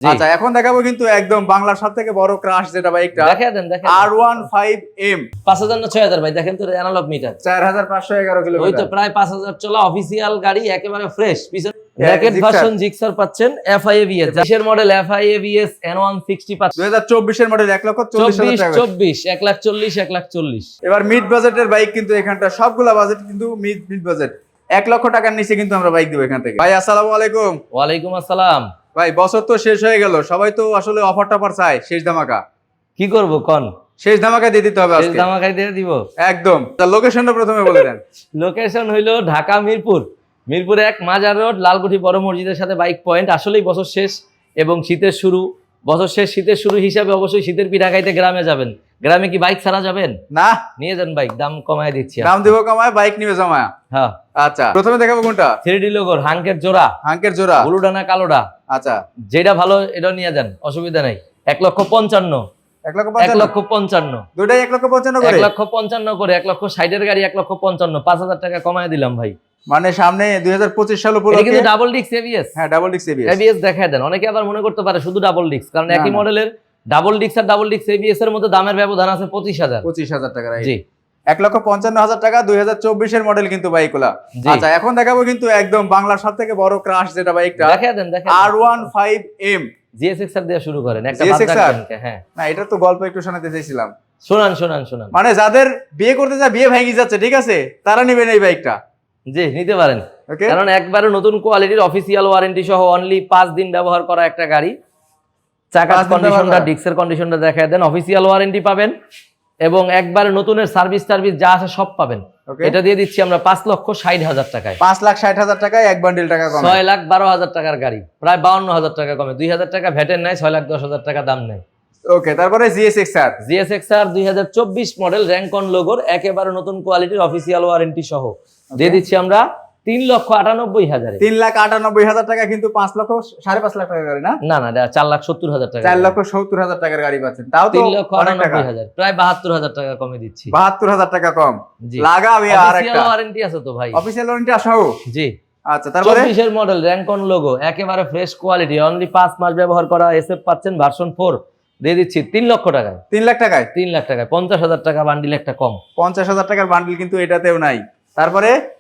আচ্ছা এখন দেখাবো কিন্তু একদম বাংলার সবথেকে বড় ক্রাশ যেটা বাইকটা দেখান R15M 5000 না 6000 ভাই দেখেন তো অ্যানালগ মিটার 4511 ওই কিলোমিটার তো প্রায় 5000 চলা অফিসিয়াল গাড়ি একেবারে ফ্রেশ পিছনে র‍্যাকেট ভার্সন জিক্সার পাচ্ছেন FIABS দেশের মডেল FIABS N160 পাচ্ছেন 2024 এর মডেল 1,40,000 টাকা 24 1,40,000 এবার মিড বাজেটের বাইক কিন্তু এখানটা সবগুলা বাজেট কিন্তু মিড বাজেট 1 লক্ষ টাকার নিচে কিন্তু আমরা বাইক দেব এখান থেকে ভাই আসসালামু আলাইকুম ওয়ালাইকুম আসসালাম ভাই বছর তো শেষ হয়ে গেল সবাই তো আসলে অফার টফার চায় শেষ ধামাকা কি করব কোন শেষ ধামাকা দিয়ে দিতে হবে শেষ আজকে ধামাকাই দিয়ে দিব একদম তার লোকেশনটা প্রথমে বলে দেন লোকেশন হইলো ঢাকা মিরপুর 1 মাজার রোড লালকুঠি বড় মসজিদের সাথে বাইক পয়েন্ট আসলেই বছর শেষ এবং শীতের শুরু বছর শেষ শীতের শুরু হিসাবে অবশ্যই শীতের পিঠা খাইতে গ্রামে যাবেন গ্রামে কি বাইক ছাড়া যাবেন না নিয়ে যান বাইক দাম কমায় দিচ্ছি দাম দিব কমায় বাইক নিবে জমায়া হ্যাঁ আচ্ছা প্রথমে দেখাবো কোনটা 3D লোগোর হাঙ্কের জোড়া হাঙ্কের জোড়া হলুডানা কালোডা আচ্ছা যেটা ভালো এটা নিয়ে যান অসুবিধা নাই 1,55,000 1,55,000 দুটাই 1,55,000 করে 1,55,000 করে 1,60,000 এর গাড়ি 1,55,000 5,000 টাকা কমায় দিলাম ভাই মানে সামনে 2025 সাল এটা উপলক্ষে কিন্তু ডাবল ডিস্ক এবিএস হ্যাঁ ডাবল ডিস্ক এবিএস এবিএস দেখায় দেন অনেকে আবার মনে করতে পারে শুধু ডাবল ডিস্ক কারণ একই মডেলের ডাবল ডিস্ক আর ডাবল ডিস্ক এবিএস এর মধ্যে দামের ব্যবধান আছে 25,000 টাকা জি 1,55,000 টাকা 2024 এর মডেল কিন্তু বাইকগুলা আচ্ছা এখন দেখাবো কিন্তু একদম বাংলার সবথেকে বড় ক্রাশ যেটা বাইকটা দেখায় দেন R15M জিএসএক্সআর দিয়ে শুরু করেন একটা GSX-R? হ্যাঁ না এটা তো গল্প একটু শোনাতে চাইছিলাম শোনান মানে যাদের বিয়ে করতে যা বিয়ে ভেঙে যাচ্ছে ঠিক আছে তারা নেবেন এই বাইকটা জি নিতে পারেন ওকে কারণ একবারে নতুন কোয়ালিটির অফিসিয়াল ওয়ারেন্টি সহ অনলি 5 দিন ব্যবহার করা একটা গাড়ি চাকার কন্ডিশনটা ডিস্কের কন্ডিশনটা দেখায় দেন অফিসিয়াল ওয়ারেন্টি পাবেন এবং একবারে নতুনের সার্ভিস যা আছে সব পাবেন এটা দিয়ে দিচ্ছি আমরা 5,60,000 টাকায় 5,60,000 টাকায় এক বান্ডিল টাকা কম 6,12,000 টাকার গাড়ি প্রায় 52,000 টাকা কমে 2,000 টাকা ভ্যাটের নাই 6,10,000 টাকা দাম নেই ওকে তারপরে জিএসএক্সআর 2024 মডেল র্যাঙ্কন লোগোর একেবারে নতুন কোয়ালিটির অফিসিয়াল ওয়ারেন্টি সহ দিয়ে দিচ্ছি আমরা 3,98,000 3,98,000 টাকা কিন্তু 5,05,5 লাখ টাকা গাড়ি না না 4,70,000 টাকা 4,70,000 টাকার গাড়ি পাচ্ছেন তাও তো 3,98,000 প্রায় 72,000 টাকা কমে দিচ্ছি 72,000 টাকা কম জি লাগাবে আর একটা ওয়ারেন্টি আছে তো ভাই অফিসিয়াল ওয়ারেন্টি আসো জি আচ্ছা তারপরে 24 এর মডেল র্যাঙ্কন লোগো একেবারে ফ্রেশ কোয়ালিটি অনলি 5 মাস ব্যবহার করা এসএফ পাচ্ছেন ভার্সন 4 দিয়ে দিচ্ছি 3 লক্ষ টাকায় 3 লাখ টাকায় 3 লাখ টাকায় 50,000 টাকা বান্ডিল একটা কম 50,000 টাকার বান্ডিল কিন্তু এটাতেও নাই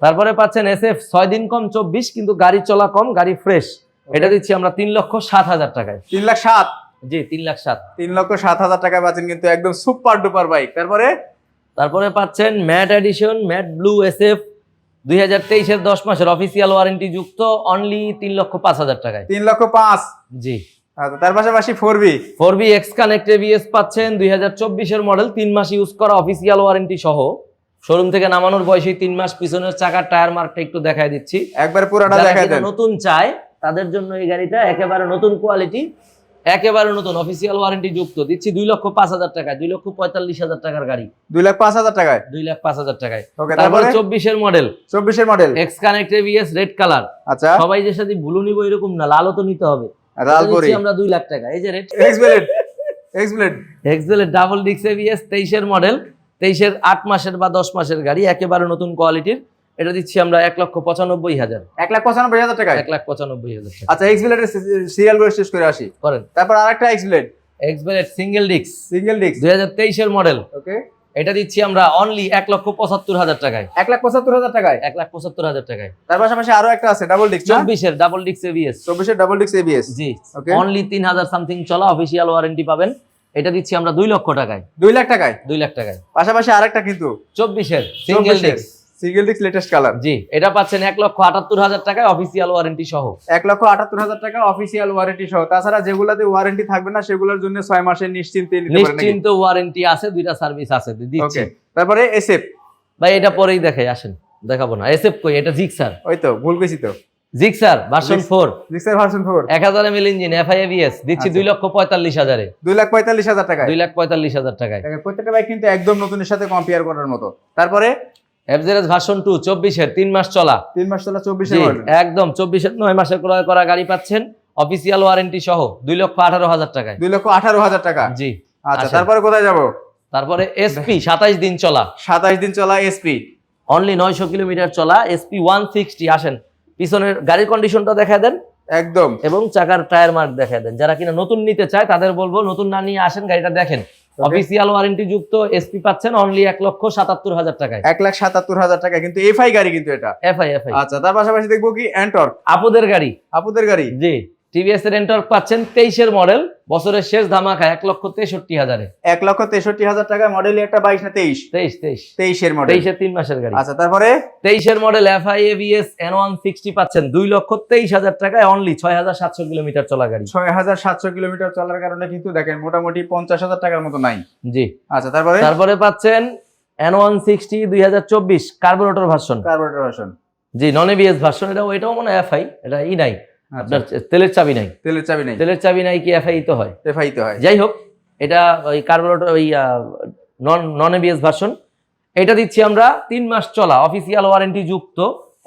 তারপরে পাচ্ছেন এসএফ 6 দিন কম 24 কিন্তু গাড়ি চলা কম গাড়ি ফ্রেশ এটা দিচ্ছি আমরা 3,07,000 টাকায় 3,07,000 জি 3,07,000 3,07,000 টাকায় পাচ্ছেন কিন্তু একদম সুপার ডুপার বাইক তারপরে পাচ্ছেন mat addition matte blue SF 2023 এর 10 মাসের অফিসিয়াল ওয়ারেন্টি যুক্ত অনলি 3,05,000 টাকায় 3,05,000 জি আচ্ছা তার পাশাপাশি 4B এক্স কানেক্ট এবিএস পাচ্ছেন 2024 এর মডেল 3 মাস ইউজ করা অফিসিয়াল ওয়ারেন্টি সহ শোরুম থেকে নামানোর বয়সে 3 মাস পিছনের চাকার টায়ার মার্কটা একটু দেখায় দিচ্ছি একবার পুরোটা দেখায় দেন নতুন চায় তাদের জন্য এই গাড়িটা একেবারে নতুন কোয়ালিটি একেবারে নতুন অফিসিয়াল ওয়ারেন্টি যুক্ত দিচ্ছি 2,05,000 টাকায় 2,45,000 টাকার গাড়ি 2,05,000 টাকায় 2,05,000 টাকায় ওকে তারপরে 24 এর model x connect ABS red colour আচ্ছা সবাই যে সাথে ব্লু নিব এরকম না লালও তো নিতে হবে লাল পরি আমরা 2 লাখ টাকা এই যে red X-Blade double disc ABS 23 এর মডেল 23 এর 8 মাসের বা 10 মাসের গাড়ি একেবারে নতুন কোয়ালিটির এটা দিচ্ছি আমরা 1,95,000 1,95,000 টাকা 1,95,000 টাকা আচ্ছা এক্সব্লেডের সিরিয়াল গুলো শেষ করে আসি করেন তারপর আরেকটা এক্সব্লেড সিঙ্গেল ডিস্ক 2023 এর মডেল ওকে এটা দিচ্ছি আমরা অনলি 1,75,000 টাকায় 1,75,000 টাকায় 1,75,000 টাকায় তার পাশাপাশি আরো একটা আছে ডাবল ডিস্ক 24 এর ডাবল ডিস্ক এবিএস 24 এর ডাবল ডিস্ক এবিএস জি ওকে অনলি 3,000 সামথিং চলা অফিশিয়াল ওয়ারেন্টি পাবেন এটা দিচ্ছি আমরা 2 লক্ষ টাকায় 2 লাখ টাকায় 2 লাখ টাকায় পাশাপাশি আরেকটা কিন্তু 24 এর সিঙ্গেল ডিস্ক লেটেস্ট কালার জি এটা পাচ্ছেন 1,78,000 টাকায় অফিশিয়াল ওয়ারেন্টি সহ 1,78,000 টাকা অফিশিয়াল ওয়ারেন্টি সহ তাছাড়া যেগুলাতে ওয়ারেন্টি থাকবে না সেগুলোর জন্য 6 মাসের নিশ্চিন্তে নিতে পারেন নিশ্চিন্ত ওয়ারেন্টি আছে দুইটা সার্ভিস আছে দিচ্ছি ওকে তারপরে এসএফ ভাই এটা পরেই দেখাই আসেন দেখাবো না এসএফ কই এটা জিক্সার ওই তো ভুল কইছি তো Gixxer version 4 Gixxer version 4 1000 ml engine FIABS দিচ্ছি 2,45,000 2,45,000 টাকায় 2,45,000 টাকায় প্রত্যেকটা বাইক কিন্তু একদম নতুনের সাথে কম্পেয়ার করার মতো তারপরে FZS ভার্সন 2 24 এর 3 মাস চলা 24 এর মডেল একদম 24 এর 9 মাসের ক্রয় করা গাড়ি পাচ্ছেন অফিশিয়াল ওয়ারেন্টি সহ 2,18,000 টাকায় 2,18,000 টাকা জি আচ্ছা তারপরে কোথায় যাব তারপরে SP 27 দিন চলা 27 দিন চলা SP অনলি 900 কিলোমিটার চলা SP 160 আসেন পিছনের গাড়ির কন্ডিশনটা দেখায় দেন একদম। এবং চাকার টায়ার মার্ক দেখায় দেন। যারা কিনা নতুন নিতে চায় তাদের বলবো নতুন না নিয়ে আসেন, গাড়িটা দেখেন। অফিসিয়াল ওয়ারেন্টি যুক্ত এসপি পাচ্ছেন অনলি 1,77,000 টাকায়। 1,77,000 টাকা, কিন্তু এফআই গাড়ি কিন্তু এটা। এফআই। আচ্ছা, তার পাশাপাশি দেখবো কি এন্টর্ক, আপুদের গাড়ি। আপুদের গাড়ি, জি, টিভিএস এর এন্টর্ক পাচ্ছেন 23 এর মডেল, বছরের শেষ ধামাকা 1,63,000 1,63,000 টাকা মডেলই একটা 22 না 23? 23 এর মডেল, 23 এর 3 মাসের গাড়ি। আচ্ছা, তারপরে 23 এর মডেল এফআই এবিএস N160 পাচ্ছেন 2,23,000 টাকায়, অনলি 6,700 কিলোমিটার চলা গাড়ি। 6,700 কিলোমিটার চলার কারণে কিন্তু দেখেন মোটামুটি 50,000 টাকার মতো নাই। জি। আচ্ছা, তারপরে পাচ্ছেন N160 2024 কার্বোরেটর ভার্সন। জি, নন এবিএস ভার্সন। এটাও মনে হয় এফআই, এটা ই নাই আপনার, তেলের চাবি নাই। তেলের চাবি নাই কি এফআই তো হয়? এফআই তো হয়। যাই হোক, এটা ওই কার্বোরেটর, ওই নন এবিএস ভার্সন। এটা দিচ্ছি আমরা 3 মাস চলা অফিসিয়াল ওয়ারেন্টি যুক্ত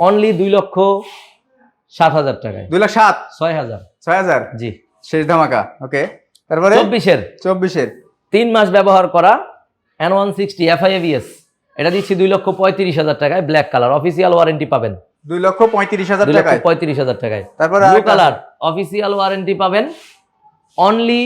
অনলি 2,07,000 টাকায়। 2,07,000? 6,000? জি, শেষ ধামাকা। ওকে, তারপরে 24 এর 3 মাস ব্যবহার করা N160 এফআই এবিএস, এটা দিচ্ছি 2,35,000 টাকায়, ব্ল্যাক কালার, অফিসিয়াল ওয়ারেন্টি পাবেন 2,35,000 টাকায়। 2,35,000 টাকায়। তারপরে ব্লু কালার অফিসিয়াল ওয়ারেন্টি পাবেন অনলি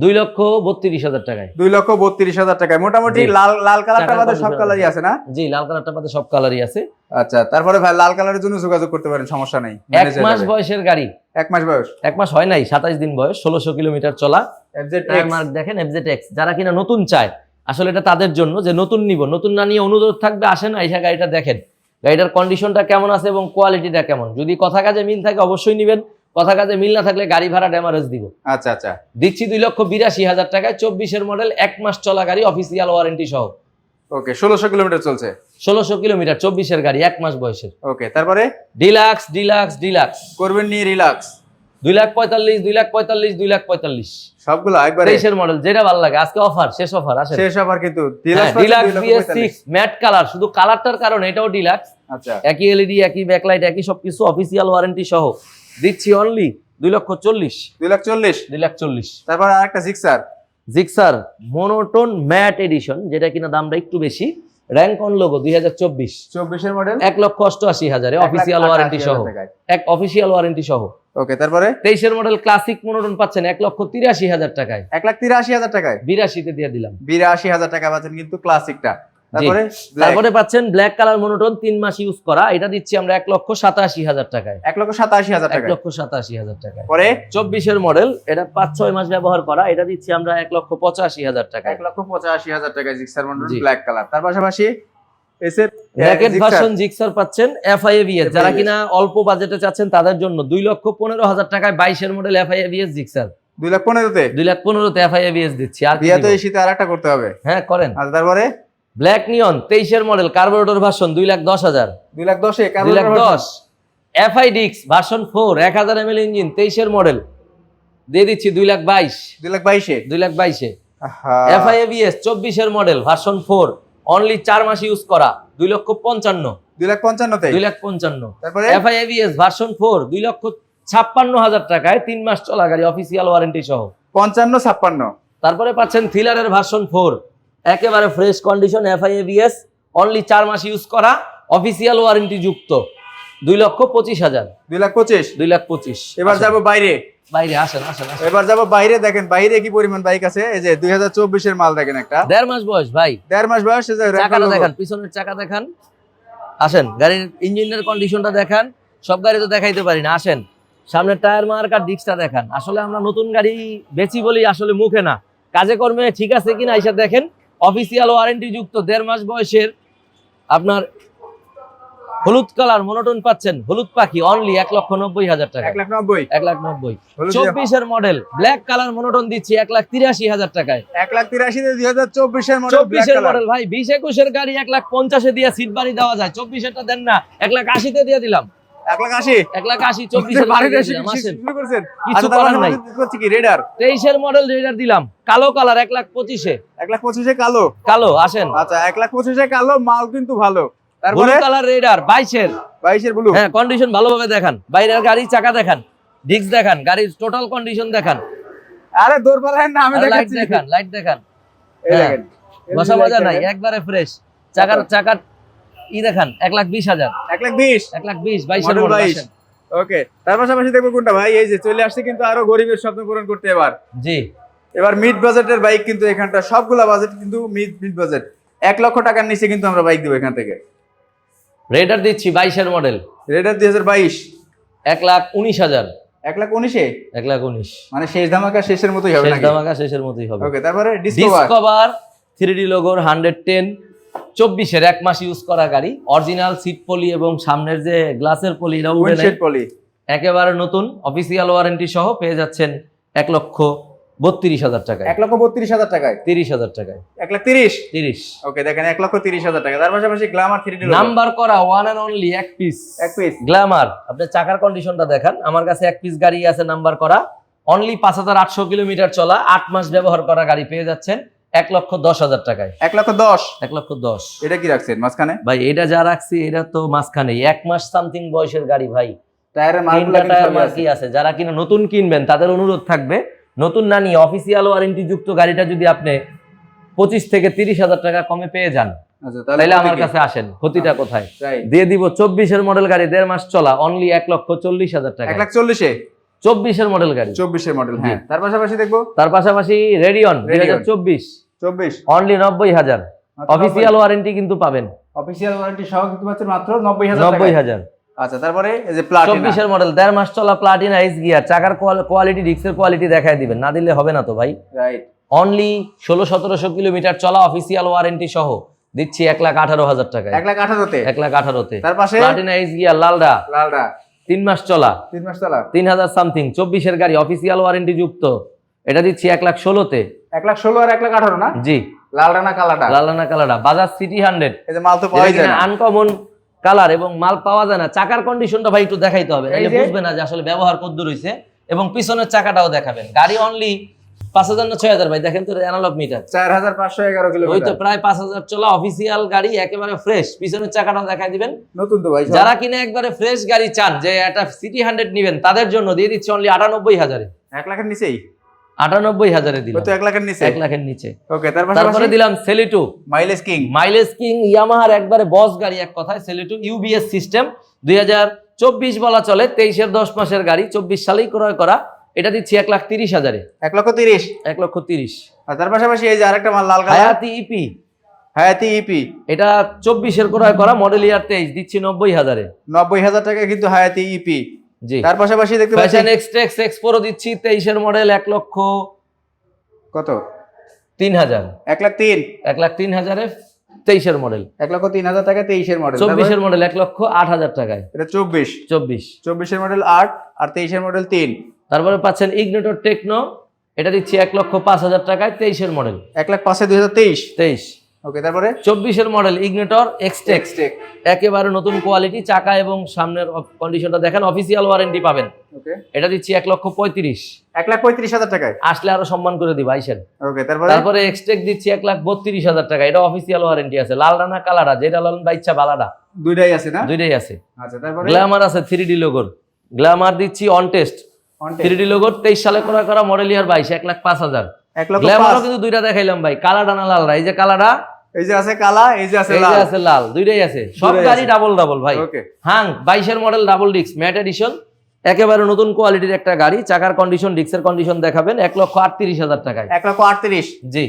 2,32,000 টাকায়। 2,32,000 টাকায়। মোটামুটি লাল কালারটা বাদে সব কালারই আছে না? জি, লাল কালারটা বাদে সব কালারই আছে। আচ্ছা, তারপরে ভাই লাল কালারের জন্য যোগাযোগ করতে পারেন, সমস্যা নেই। 1 মাস বয়সের গাড়ি। 1 মাস বয়স? 1 মাস হয় নাই, 27 দিন বয়স, 1600 কিলোমিটার চলা। FZX মার্ক দেখেন, FZX। যারা কিনা নতুন চায়, আসলে এটা তাদের জন্য যে নতুন নিব, নতুন না নিয়ে অনুরোধ থাকবে আসেন আইসা গাড়িটা দেখেন, গাড়িটার কন্ডিশনটা কেমন আছে এবং কোয়ালিটিটা কেমন। যদি কথা কাজে মিল থাকে অবশ্যই নিবেন, কথা কাজে মিল না থাকলে গাড়ি ভাড়া ড্যামারেজ দিব। আচ্ছা, দিচ্ছি 2,82,000 টাকায়, 24 এর মডেল, 1 মাস চলা গাড়ি, অফিসিয়াল ওয়ারেন্টি সহ। ওকে, 1600 কিলোমিটার চলছে। 1600 কিলোমিটার, 24 এর গাড়ি, 1 মাস বয়সের। ওকে, তারপরে ডিলাক্স করবেন নি রিল্যাক্স 2,45,000 সবগুলো একবারে। 23 এর মডেল, যেটা ভালো লাগে। আজকে অফার, শেষ অফার, আসেন। শেষ অফার কিন্তু ডিলাক্স BS6 ম্যাট কালার, শুধু কালারটার কারণে এটাও ডিলাক্স। আচ্ছা, একই এলইডি, একই ব্যাকলাইট, একই সবকিছু, অফিসিয়াল ওয়ারেন্টি সহ দিচ্ছি অনলি 2,40,000। তারপর আরেকটা জিক্সার মোনোটোন ম্যাট এডিশন, যেটা কিনা দামটা একটু বেশি, র‍্যাঙ্ক অন লোগো 2024 এর মডেল, 1,88,000 অফিসিয়াল ওয়ারেন্টি সহ। অফিসিয়াল ওয়ারেন্টি সহ। ওকে, তারপরে 23 এর মডেল ক্লাসিক মোনোটোন পাচ্ছেন 1,83,000 টাকায়। 1,83,000 টাকায় 82 তে দিয়ে দিলাম। 82,000 টাকা পাচ্ছেন কিন্তু ক্লাসিকটা। তারপরে পাচ্ছেন ব্ল্যাক কালার মোনোটোন, 3 মাস ইউজ করা, এটা দিচ্ছি আমরা 1,87,000 টাকায়। 1,87,000 টাকা। 1,87,000 টাকায়। পরে 24 এর মডেল, এটা 5-6 মাস ব্যবহার করা, এটা দিচ্ছি আমরা 1,85,000 টাকায়। 1,85,000 টাকা জিক্সার মডেল, ব্ল্যাক কালার। তার পাশাপাশি এসএফ র্যাকেট ভার্সন জিক্সার পাচ্ছেন এফআই এবিএস, যারা কিনা অল্প বাজেটে চাচ্ছেন তাদের জন্য 2,15,000 টাকায় 22 এর মডেল এফআই এবিএস জিক্সার। 2,15,000 তে এফআই এবিএস দিচ্ছি। আর বিয়া তো এই শীতে আরেকটা করতে হবে। হ্যাঁ, করেন। আর তারপরে ব্ল্যাক নিয়ন 23 এর মডেল কার্বোরেটর ভার্সন 2,10,000। 2,10,000 এফআই ডিক্স ভার্সন 4 1000 ml ইঞ্জিন, 23 এর মডেল, দিয়ে দিচ্ছি 2,22,000। এফআই এবিএস 24 এর মডেল ভার্সন 4, অনলি 4 মাস ইউজ করা, 2,55,000। তারপরে এফআই এবিএস ভার্সন 4 2,56,000 টাকায়, 3 মাস চলা গাড়ি, অফিসিয়াল ওয়ারেন্টি সহ। 55-56। তারপরে পাচ্ছেন থ্রিলারের ভার্সন 4, একেবারে fresh condition, FI ABS, only 4 মাস ইউজ করা, অফিসিয়াল ওয়ারেন্টি যুক্ত, 2,25,000। 2,25,000। এবার যাব বাইরে। আসেন। এবার যাব বাইরে, দেখেন বাইরে কি পরিমাণ বাইক আছে। এই যে 2024 এর মাল দেখেন, একটা 1.5 মাস বয়স ভাই, 1.5 মাস বয়স। চাকাটা দেখান, পিছনের চাকা দেখান, আসেন গাড়ির ইঞ্জিনের কন্ডিশনটা দেখান। সব গাড়ি তো দেখাইতে পারি না, আসেন সামনের টায়ার মার্ক আর ডিস্কটা দেখান। আসলে আমরা নতুন গাড়ি বেচি বলি, আসলে মুখে না, কাজে কর্মে ঠিক আছে কিনা এসে দেখেন। অফিসিয়াল ওয়ারেন্টি যুক্ত 1.5 মাস বয়সের আপনার হলুদ কালার মোনোটোন পাচ্ছেন, হলুদ পাখি, অনলি 1,90,000 টাকা। 1,90,000। 24 এর মডেল ব্ল্যাক কালার মোনোটোন দিচ্ছি 1,83,000 টাকায়। 1,83,000 2024 এর মডেল, 24 এর মডেল ভাই। 20-21 এর গাড়ি 1,50,000 দিয়ে সিট বাড়ি দেওয়া যায়, 24 এরটা দেন না, 1,80,000 তে দিয়ে দিলাম। 1,80,000 24 এর বাড়ি দিয়ে দিলাম। আসেন, কিছু করার নাই। কি রেডার 23 এর মডেল রেডার দিলাম, কালো কালার, 1,25,000। 1,25,000 কালো। আসেন। আচ্ছা, 1,25,000 কালো, মাল কিন্তু ভালো। তারপরে কালার রেডার 22 এর ব্লু। হ্যাঁ, কন্ডিশন ভালোভাবে দেখান, বাইরের গাড়ি চাকা দেখান, ডিস্ক দেখান, গাড়ির টোটাল কন্ডিশন দেখান। আরে দৌড়পালায় না, আমি দেখাচ্ছি। লাইট দেখান। এই দেখেন, বসা মজা নাই, একবারে ফ্রেশ। চাকা ই দেখান, 1,20,000। 1,20,000 22 এর মডেল। ওকে, তার পাশাপাশি দেখবো কোনটা ভাই, এই যে চলে আসছে কিন্তু আরো গরিবের স্বপ্ন পূরণ করতে জি এবার মিড বাজেটের বাইক কিন্তু এখানটা সবগুলা বাজেট কিন্তু মিড বাজেট 1 লক্ষ টাকার নিচে কিন্তু আমরা বাইক দেবো এখান থেকে। রেডার দিচ্ছি 22-এর মডেল, রেডার 2022 1,19,000। 1,19,000 1,19,000 মানে শেষ ধামাকা শেষের মতোই হবে শেষ নাকি? ধামাকা শেষের মতোই হবে। ওকে, তারপরে ডিসকভার 3D লোগোর 110 24-এর 1 মাস ইউজ করা গাড়ি, অরিজিনাল সিট পলি এবং সামনের যে গ্লাসের পলি এটা উড়ে নাই, উইন্ডশিল্ড পলি একেবারে নতুন অফিসিয়াল ওয়ারেন্টি সহ পেয়ে যাচ্ছেন 1,32,000 টাকায়। 1,32,000 টাকায়, 30,000 টাকায়, 1,30,000 30। ওকে, দেখেন 1,30,000 টাকা। তার পাশাপাশি গ্ল্যামার 3D নাম্বার করা ওয়ান এন্ড অনলি এক পিস গ্ল্যামার। আপনি চাকার কন্ডিশনটা দেখান, আমার কাছে এক পিস গাড়ি আছে নাম্বার করা, অনলি 5,800 কিলোমিটার চলা, 8 মাস ব্যবহার করা গাড়ি পেয়ে যাচ্ছেন 1,10,000 টাকায়। 1,10,000 1,10,000 এটা কি রাখছেন মাঝখানে ভাই? এটা যা রাখছি এটা তো মাঝখানে 1 মাস সামথিং বয়সের গাড়ি ভাই, টায়ারের তিনটা মার্কগুলো টায়ার মার্কি আছে। যারা কিনা নতুন কিনবেন তাদের অনুরোধ থাকবে, নতুন না নিয়ে অফিসিয়াল ওয়ারেন্টি যুক্ত গাড়িটা যদি আপনি 25 থেকে 30,000 টাকা কমে পেয়ে যান, আচ্ছা তাহলে আমার কাছে আসেন। ক্ষতিটা কোথায়? দিয়ে দিব 24-এর মডেল গাড়ি, 1.5 মাস চলা, অনলি 1,40,000 টাকা। 1,40,000 24-এর মডেল গাড়ি, 24-এর মডেল। হ্যাঁ, তার পাশাপাশি দেখবো তার পাশাপাশি রেডিয়ন 2024 অনলি 90,000। অফিসিয়াল ওয়ারেন্টি কিন্তু পাবেন, অফিসিয়াল ওয়ারেন্টি সহ কিন্তু পাচ্ছেন মাত্র 90,000 টাকা। 90,000। আচ্ছা, তারপরে এই যে প্লাটিনা 24-এর মডেল, 1.5 মাস চলা প্লাটিনা এস গিয়ার, চাকার কোয়ালিটি ডিস্কের কোয়ালিটি দেখায় দিবেন, না দিলে হবে না তো ভাই। রাইট, অনলি 1600-1700 কিলোমিটার চলা অফিসিয়াল ওয়ারেন্টি সহ দিচ্ছি 1,18,000 টাকায়। 1,18,000 1,18,000-তে। তার পাশে প্লাটিনা এস গিয়ার লালডা লালডা 3 মাস চলা, 3 মাস চলা, 3,000 সামথিং, 24-এর গাড়ি অফিসিয়াল ওয়ারেন্টি যুক্ত, এটা দিচ্ছি 1,16,000-তে। 1,16,000 আর 1,18,000 না? জি, লালডা না কালাডা? লালডা না কালাডা। বাজাজ সিটি 100 এই যে মাল তো পাওয়া যায় না, আনকমন কালার এবং মাল পাওয়া যায় না। চাকার কন্ডিশনটা ভাই একটু দেখাইতে হবে, এই নাহলে যে বুঝবে না যে আসলে ব্যবহার কদ্দুর হইছে। এবং পিছনের চাকাটাও দেখাবেন। গাড়ি অনলি 5,000 না 6,000 ভাই? দেখেন তো অ্যানালগ মিটার, 4,511 ওই তো কিলোমিটার। প্রায় 5,000 চলা অফিসিয়াল গাড়ি, একেবারে ফ্রেশ। পিছনের চাকাটাও দেখাই দিবেন। নতুন তো ভাই সব। যারা কিনে একবারে ফ্রেশ গাড়ি চান, যে একটা সিটি 100 নেবেন, তাদের জন্য দিয়ে দিচ্ছি অনলি 98,000-এ। 1 লাখের নিচেই? 98,000-এ দিলাম। ওই তো 1 লাখের নিচে। 1 লাখের নিচে। ওকে, তারপরে তারপরে দিলাম সেলিটো মাইলেজ কিং। মাইলেজ কিং, ইয়ামাহার একবারে বস গাড়ি এক কথায়। সেলিটো ইউবিএস সিস্টেম, 2024 বলা চলে, 23-এর 10 মাসের গাড়ি, 24 সালেই ক্রয় করা। এটা দিচ্ছি 1,30,000-এ। 1,30,000। 1,30,000। আর তার পাশাপাশি এই যে আরেকটা মাল লাল কালার, হায়াতি ইপি, হায়াতি ইপি, এটা 24-এর ক্রয় করা, মডেল ইয়ার 23, দিচ্ছি 90,000-এ। 90,000 টাকা কিন্তু হায়াতি ইপি। জি। তার পাশাপাশি দেখতে পাচ্ছেন ফ্যাশন এক্সট্রেক্স এক্সপ্রো দিচ্ছি 23-এর মডেল, 1,03,000। কত? 1,03,000। 1,03,000-এ 23-এর মডেল। 1,03,000 টাকা 23-এর মডেল। 24-এর মডেল 1,08,000 টাকায়। এটা 24। 24-এর মডেল 8 আর 23-এর মডেল 3। তারপরে পাচ্ছেন ইগনিটর টেকনো, এটা দিচ্ছি 1,05,000 টাকায়, 23-এর মডেল। 1,05,000 2023। 23। ওকে, তারপরে 24-এর মডেল ইগনিটর এক্সটেক, একেবারে নতুন কোয়ালিটি, চাকা এবং সামনের কন্ডিশনটা দেখেন, অফিসিয়াল ওয়ারেন্টি পাবেন। ওকে, এটা দিচ্ছি 1,35,000। 1,35,000 টাকায়। আসলে আরো সম্মান করে দিবা আইসেন। ওকে, তারপরে এক্সটেক দিচ্ছি 1,32,000 টাকা, এটা অফিসিয়াল ওয়ারেন্টি আছে। লাল রানা কালারা, যেটা লাল বা ইচ্ছা বালাডা, দুইটাই আছে না? দুইটাই আছে। আচ্ছা, তারপরে গ্ল্যামার আছে 3D লোগোর, গ্ল্যামার দিচ্ছি অন টেস্ট 3D লোগোর, 23 সালে করা মডেল ইয়ার 22, 1,05,000। 1,05,000। গ্ল্যামারও কিন্তু দুইটা দেখাইলাম ভাই, কালাডা না লালরা? এই যে কালাডা, এই যে আছে কালা, এই যে আছে এই লাল। যে আছে লাল, দুইটাই আছে। সব দুইটাই গাড়ি আছে। ডাবল ভাই। ওকে, হাং 22-এর model double disc matte edition, একেবারে নতুন কোয়ালিটির একটা গাড়ি। চাকার কন্ডিশন, ডিস্কের কন্ডিশন দেখাবেন 1,38,000 টাকায়। 1,38,000। জি।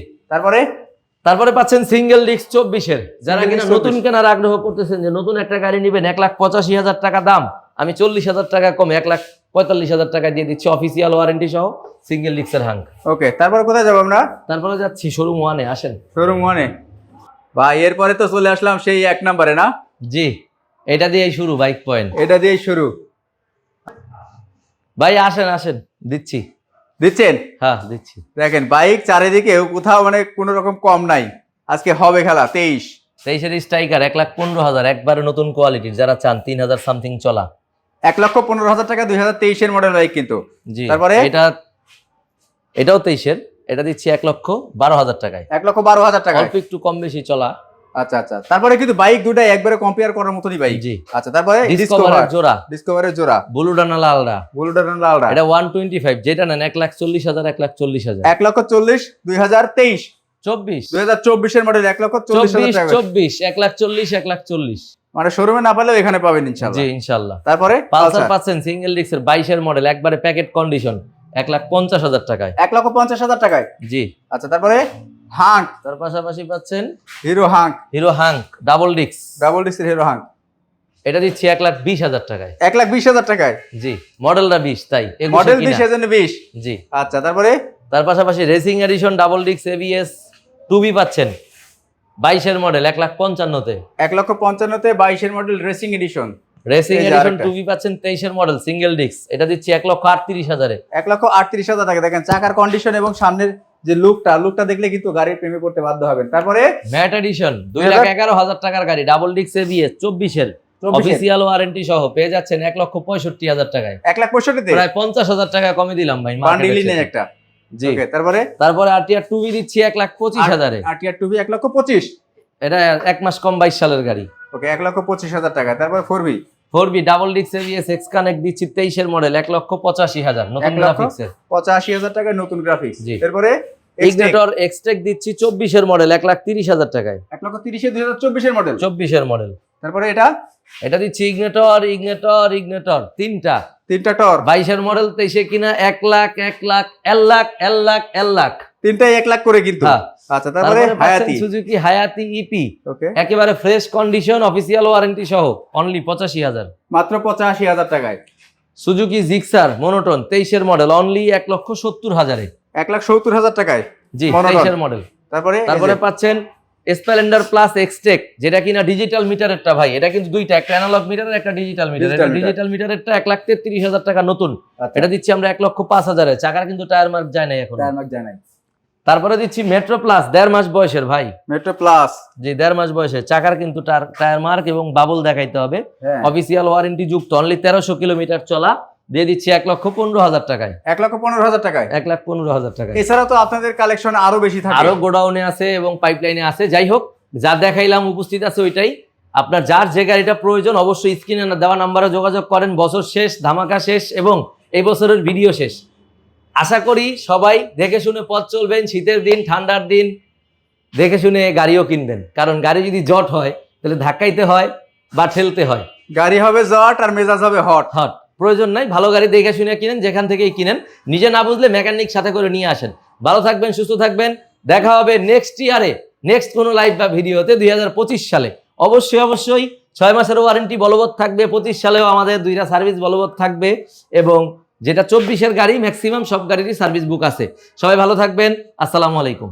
তারপরে পাচ্ছেন সিঙ্গেল ডিস্ক 24-এর, যারা Single কিনা disc নতুন কেনার আগ্রহ করতেছেন, যে নতুন একটা গাড়ি নেবেন, 1,85,000 টাকা দাম, আমি 40,000 টাকা কমে 1,45,000 টাকা দিয়ে দিচ্ছি অফিসিয়াল ওয়ারেন্টি সহ, সিঙ্গেল ডিস্কের হাং। ওকে, তারপরে কোথায় যাবো আমরা? তারপরে যাচ্ছি শোরুম 1-এ, আসেন। শোরুম 1-এ ভাই, এরপরে তো চলে আসলাম সেই 1 নম্বরে না? জি, এটা দিয়েই শুরু বাইক পয়েন্ট, এটা দিয়েই শুরু ভাই। আসেন দিচ্ছি। দিচ্ছেন? হ্যাঁ দিচ্ছি। দেখেন বাইক চারিদিকে কোথাও মানে কোনো রকম কম নাই, আজকে হবে খেলা। 23-এর স্ট্রাইকার 1,15,000, একবারে নতুন কোয়ালিটির, যারা চান 3,000 সামথিং চলা। 1,15,000 টাকা, 2023-এর মডেল বাইক কিন্তু। জি। তারপরে এটাও 23-এর, এটা দিচ্ছি 1,12,000 টাকায়। 1,12,000 টাকা, অল্প একটু কম বেশি চলা। আচ্ছা, তারপরে কিন্তু বাইক দুটাই একবারে কম্পেয়ার করার মতনই বাইক। জি। আচ্ছা, তারপরে ডিসকভারের জোড়া, ব্লুডা না লালডা? ব্লুডা না লালডা। এটা 125, যেটা নেন 1,40,000। 1,40,000 2023 24 2024-এর মডেল 1,40,000 টাকা। 24 1,40,000 1,40,000 মানে শোরুমে না পেলেও এখানে পাবেন ইনশাআল্লাহ। জি ইনশাআল্লাহ। তারপরে পালসার পাচ্ছেন সিঙ্গেল ডিস্কের 22 মডেল, একবারে প্যাকেট কন্ডিশন, 1,50,000 টাকায়। 1,50,000 টাকায়। জি। আচ্ছা, তারপরে হাঙ্ক, তার পাশাপাশি পাচ্ছেন hero hunk double disc, double ডিস্কের হিরো হাঙ্ক, এটা দিচ্ছি 1,20,000 টাকায়। 1,20,000 টাকায়। জি, মডেলটা 20, তাই মডেল 20 এজন্য 20। জি। আচ্ছা, তারপরে তার পাশাপাশি racing edition double disc ABS 2B পাচ্ছেন 22 মডেল 1,55,000-তে। 1,55,000-তে 22 মডেল রেসিং এডিশন। রেসিং এই যে এডিশন আরেকটা। 2B পাচ্ছেন 23 মডেল সিঙ্গেল ডিস্ক, এটা দিচ্ছি 1,38,000-এ। 1,38,000 টাকা। দেখেন চাকার কন্ডিশন এবং সামনের যে লুকটা দেখলে কিন্তু গাড়ির প্রেমে পড়তে বাধ্য হবেন। তারপরে ম্যাট এডিশন 2,11,000 টাকার গাড়ি, double disc ABS 24 official warranty সহ পেয়ে যাচ্ছেন 1,65,000 টাকায়। 1,65,000-তে প্রায় 50,000 টাকা কমে দিলাম ভাই। বান্ডিলই নেই একটা। জি। ওকে, তারপরে আরটিআর 2B দিচ্ছি 1,25,000-এ। RTR 2B 1,25,000। এটা 1 মাস কম 22 সালের গাড়ি। ওকে, 1,25,000 টাকা। তারপরে 4B 4B double disc ABS x connect দিচ্ছি 23 মডেল 1,85,000 নতুন গ্রাফিক্সের। 1,85,000 টাকায় নতুন গ্রাফিক্স। জি। তারপরে ইগনিটর এক্সটেক দিচ্ছি 24 মডেল 1,30,000 টাকায়। 1,30,000 2024 মডেল। 24 মডেল। তারপরে এটা দিচ্ছি ইগনিটর তিনটা টর 22 মডেল 23 কিনা 1 লাখ 1 লাখ তিনটাই 1 লাখ করে কিন্তু। হ্যাঁ। আচ্ছা, তারপরে হায়াতি সুজুকি হায়াতি ইপি ওকে, একেবারে ফ্রেশ কন্ডিশন অফিসিয়াল ওয়ারেন্টি সহ অনলি 85,000 মাত্র 85,000 টাকায়। Suzuki Gixxer monotone 23 model only 1,70,000-এ। 1,70,000 টাকায়। জি, Monoton। 23 মডেল। তারপরে পাচ্ছেন স্প্লেন্ডার প্লাস এক্সটেক, যেটা কিনা ডিজিটাল মিটারেরটা ভাই, এটা কিন্তু দুইটা, একটা অ্যানালগ মিটার একটা ডিজিটাল মিটার। এটা ডিজিটাল মিটারেরটা 1,33,000 টাকা নতুন, এটা দিচ্ছি আমরা 1,05,000-এ। চাকার কিন্তু টায়ার মার্ক যায় নাই এখন। তারপরে দিচ্ছি মেট্রো প্লাস 1.5 মাস বয়সের ভাই, মেট্রো প্লাস। জি 1.5 মাস বয়সের, চাকার কিন্তু টায়ার মার্ক এবং বাবল দেখাইতে হবে, অফিসিয়াল ওয়ারেন্টি যুক্ত, অনলি 1300 কিলোমিটার চলা, দিয়ে দিচ্ছি 1,15,000 টাকায়। 1,15,000 টাকায়। 1,15,000 টাকায়। এছাড়া তো আপনাদের কালেকশন আরো বেশি থাকে, আরো গোডাউনে আছে এবং পাইপলাইনে আছে। যাই হোক, যা দেখাইলাম উপস্থিত আছে ওইটাই। আপনার যার যে গাড়িটা প্রয়োজন অবশ্যই স্ক্রিনে দেওয়া নাম্বারে যোগাযোগ করেন। বছর শেষ, ধামাকা শেষ এবং এই বছরের ভিডিও শেষ। আশা করি সবাই দেখে শুনে পথ চলবেন। শীতের দিন, ঠান্ডার দিন দেখে শুনে গাড়িও কিনবেন, কারণ গাড়ি যদি জট হয় তাহলে ধাক্কাইতে হয় বা ঠেলতে হয়। গাড়ি হবে জট আর মেজাজ হবে হট। প্রয়োজন নাই, ভালো গাড়ি দেখে শুনে কিনেন, যেখান থেকেই কিনেন। নিজে না বুঝলে মেকানিক সাথে করে নিয়ে আসেন। ভালো থাকবেন, সুস্থ থাকবেন। দেখা হবে নেক্সট ইয়ারে, নেক্সট কোনো লাইভ বা ভিডিওতে 2025 সালে। অবশ্যই 6 মাসের ওয়ারেন্টি বলবৎ থাকবে। 25 সালেও আমাদের 2টা সার্ভিস বলবৎ থাকবে এবং যেটা 24-এর গাড়ি ম্যাক্সিমাম সব গাড়িরই সার্ভিস বুক আছে। সবাই ভালো থাকবেন। আসসালামু আলাইকুম।